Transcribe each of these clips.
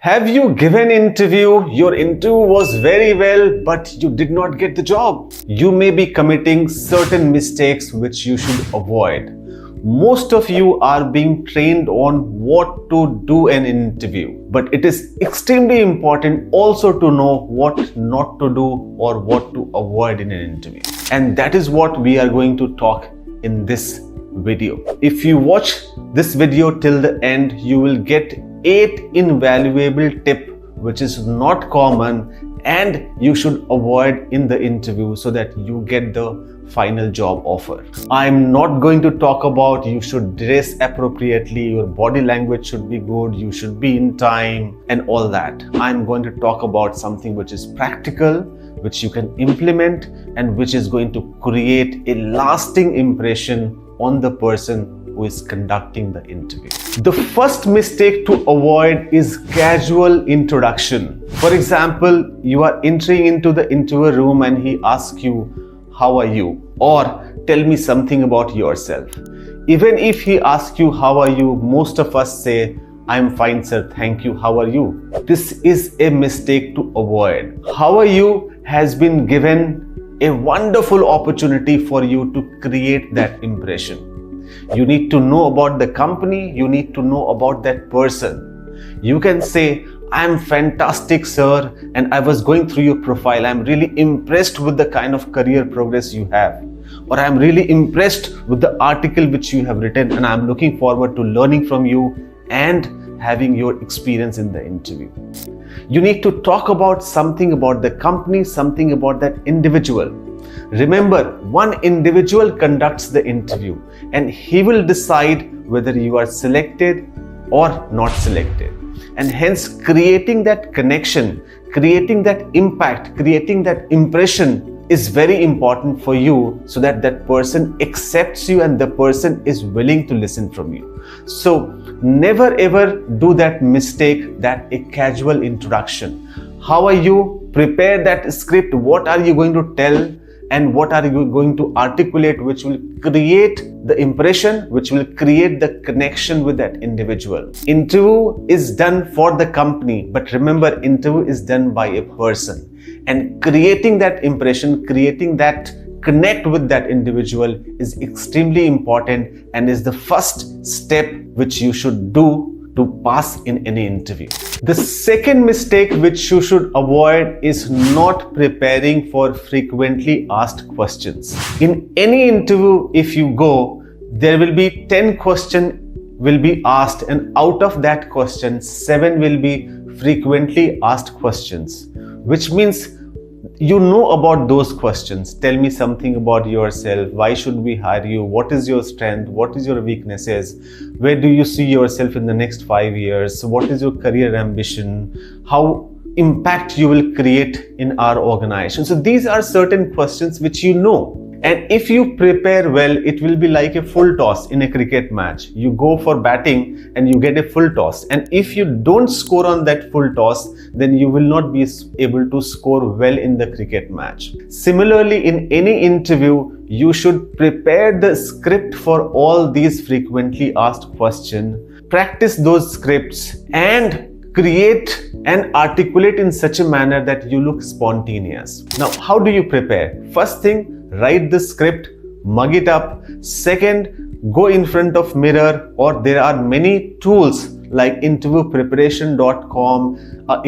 Have you given interview? Your interview was very well, but you did not get the job. You may be committing certain mistakes which you should avoid. Most of you are being trained on what to do in an interview, but it is extremely important also to know what not to do or what to avoid in an interview. And that is what we are going to talk in this video. If you watch this video till the end, you will get 8 invaluable tips which is not common and you should avoid in the interview so that you get the final job offer. I'm not going to talk about you should dress appropriately, your body language should be good, you should be in time and all that. I'm going to talk about something which is practical, which you can implement and which is going to create a lasting impression on the person who is conducting the interview. The first mistake to avoid is casual introduction. For example, you are entering into the interview room and he asks you, "How are you?" or "Tell me something about yourself." Even if he asks you, "How are you?" most of us say, "I'm fine, sir. Thank you. How are you?" This is a mistake to avoid. "How are you?" has been given a wonderful opportunity for you to create that impression. You need to know about the company, you need to know about that person. You can say, "I'm fantastic, sir, and I was going through your profile. I'm really impressed with the kind of career progress you have." Or "I'm really impressed with the article which you have written and I'm looking forward to learning from you and having your experience in the interview." You need to talk about something about the company, something about that individual. Remember, one individual conducts the interview and he will decide whether you are selected or not selected. And hence, creating that connection, creating that impact, creating that impression is very important for you so that that person accepts you and the person is willing to listen from you. So never ever do that mistake, that a casual introduction. How are you? Prepare that script. What are you going to tell? And what are you going to articulate which will create the impression, which will create the connection with that individual. Interview is done for the company, but remember, interview is done by a person. And creating that impression, creating that connect with that individual is extremely important and is the first step which you should do to pass in any interview. The second mistake which you should avoid is not preparing for frequently asked questions. In any interview, if you go, there will be 10 questions will be asked, and out of that question, 7 will be frequently asked questions, which means you know about those questions. Tell me something about yourself. Why should we hire you? What is your strength? What is your weaknesses? Where do you see yourself in the next 5 years? What is your career ambition? How impact you will create in our organization? So these are certain questions which you know. And if you prepare well, it will be like a full toss in a cricket match. You go for batting and you get a full toss. And if you don't score on that full toss, then you will not be able to score well in the cricket match. Similarly, in any interview, you should prepare the script for all these frequently asked questions. Practice those scripts and create and articulate in such a manner that you look spontaneous. Now, how do you prepare? First thing, write the script, mug it up. Second, go in front of mirror, or there are many tools like interviewpreparation.com,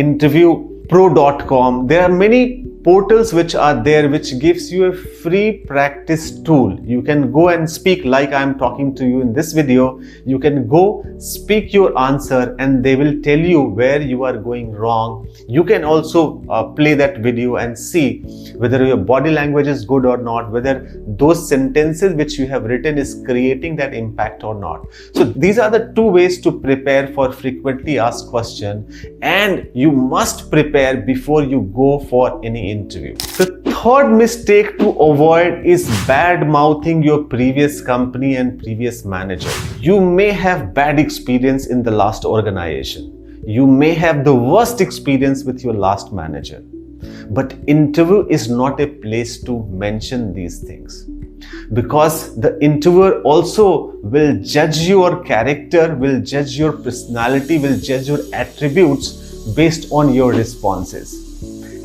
interviewpro.com. There are many portals which are there which gives you a free practice tool. You can go and speak like I'm talking to you in this video. You can go speak your answer and they will tell you where you are going wrong. You can also play that video and see whether your body language is good or not, whether those sentences which you have written is creating that impact or not. So these are the 2 ways to prepare for frequently asked questions, and you must prepare before you go for any interview. The third mistake to avoid is bad mouthing your previous company and previous manager. You may have bad experience in the last organization. You may have the worst experience with your last manager. But interview is not a place to mention these things, because the interviewer also will judge your character, will judge your personality, will judge your attributes based on your responses.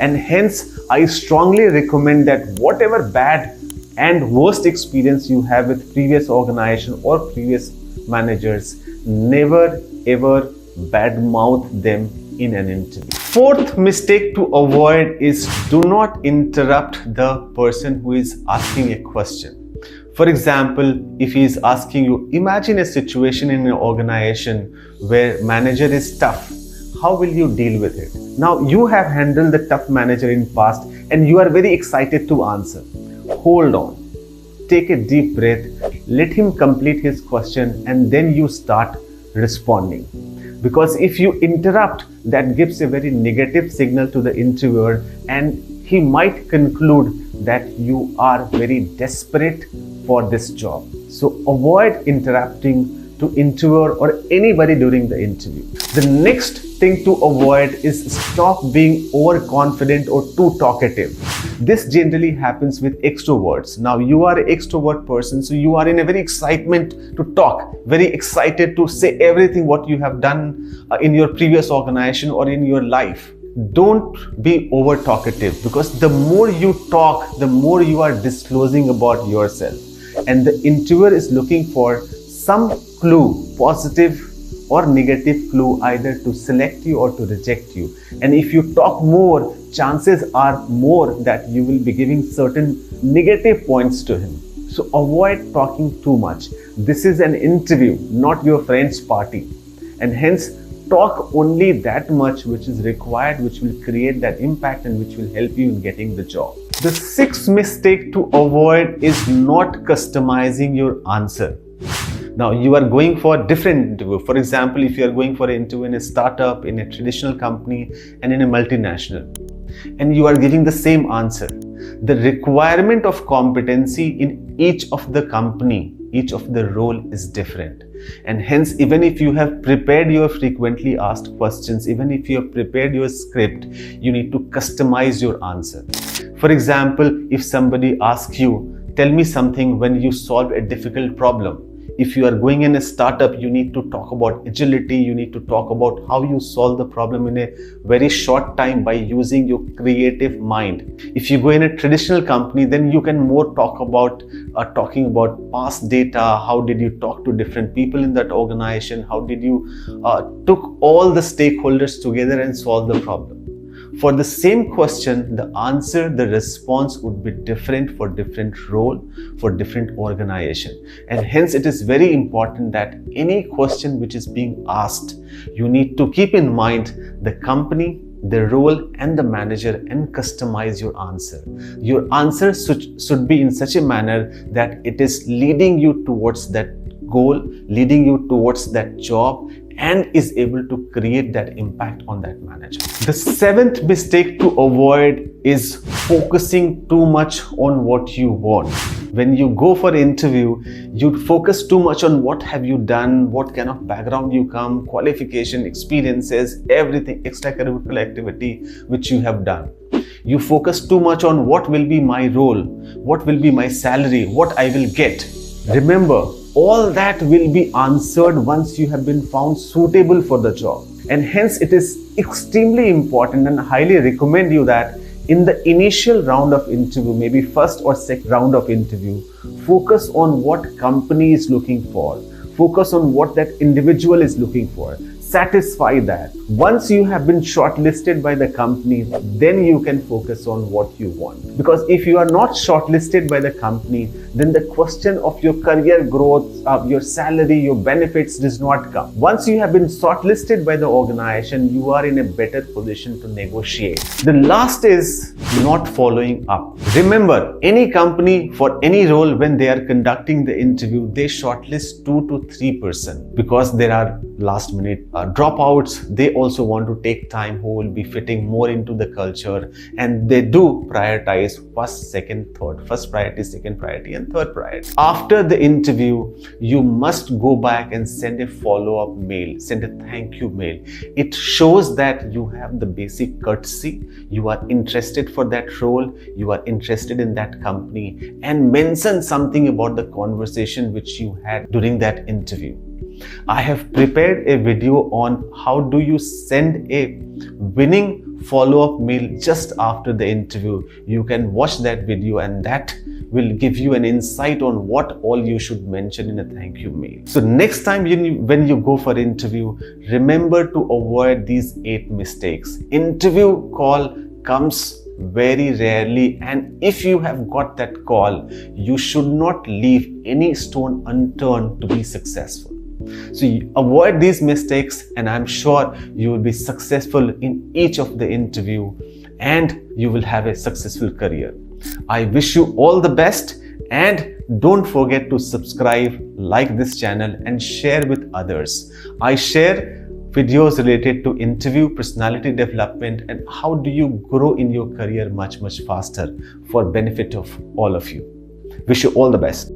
And hence, I strongly recommend that whatever bad and worst experience you have with previous organization or previous managers, never ever badmouth them in an interview. Fourth mistake to avoid is do not interrupt the person who is asking a question. For example, if he is asking you, imagine a situation in an organization where manager is tough. How will you deal with it? Now you have handled the tough manager in past and you are very excited to answer. Hold on. Take a deep breath. Let him complete his question and then you start responding. Because if you interrupt, that gives a very negative signal to the interviewer and he might conclude that you are very desperate for this job. So avoid interrupting to interviewer or anybody during the interview. The next thing to avoid is stop being overconfident or too talkative. This generally happens with extroverts. Now you are an extrovert person, so you are in a very excitement to talk, very excited to say everything what you have done in your previous organization or in your life. Don't be over talkative, because the more you talk, the more you are disclosing about yourself. And the interviewer is looking for some clue, positive or negative clue, either to select you or to reject you. And if you talk more, chances are more that you will be giving certain negative points to him. So avoid talking too much. This is an interview, not your friend's party. And hence, talk only that much which is required, which will create that impact and which will help you in getting the job. The sixth mistake to avoid is not customizing your answer. Now you are going for a different interview. For example, if you are going for an interview in a startup, in a traditional company and in a multinational, and you are giving the same answer, the requirement of competency in each of the company, each of the role is different. And hence, even if you have prepared your frequently asked questions, even if you have prepared your script, you need to customize your answer. For example, if somebody asks you, tell me something when you solve a difficult problem. If you are going in a startup, you need to talk about agility, you need to talk about how you solve the problem in a very short time by using your creative mind. If you go in a traditional company, then you can more talk about talking about past data, how did you talk to different people in that organization, how did you took all the stakeholders together and solve the problem. For the same question, the answer, the response would be different for different role, for different organization. And hence it is very important that any question which is being asked, you need to keep in mind the company, the role and the manager, and customize your answer. Your answer should be in such a manner that it is leading you towards that goal, leading you towards that job, and is able to create that impact on that manager. The seventh mistake to avoid is focusing too much on what you want. When you go for an interview, you focus too much on what have you done, what kind of background you come, qualification, experiences, everything, extracurricular activity which you have done. You focus too much on what will be my role, what will be my salary, what I will get. Remember, all that will be answered once you have been found suitable for the job. And hence it is extremely important, and I highly recommend you that in the initial round of interview, maybe first or second round of interview, focus on what company is looking for. Focus on what that individual is looking for. Satisfy that. Once you have been shortlisted by the company, then you can focus on what you want. Because if you are not shortlisted by the company, then the question of your career growth, your salary, your benefits does not come. Once you have been shortlisted by the organization, you are in a better position to negotiate. The last is not following up. Remember, any company for any role, when they are conducting the interview, they shortlist 2 to 3% because there are last minute dropouts. They also want to take time who will be fitting more into the culture, and they do prioritize first, second, third. First priority, second priority, and third priority. After the interview, you must go back and send a follow-up mail, send a thank you mail. It shows that you have the basic courtesy, you are interested for that role, you are interested in that company, and mention something about the conversation which you had during that interview. I have prepared a video on how do you send a winning follow-up mail just after the interview. You can watch that video and that will give you an insight on what all you should mention in a thank you mail. So next time when you go for interview, remember to avoid these 8 mistakes. Interview call comes very rarely, and if you have got that call, you should not leave any stone unturned to be successful. So you avoid these mistakes, and I'm sure you will be successful in each of the interview and you will have a successful career. I wish you all the best, and don't forget to subscribe, like this channel and share with others. I share videos related to interview, personality development, and how do you grow in your career much faster for benefit of all of you. Wish you all the best.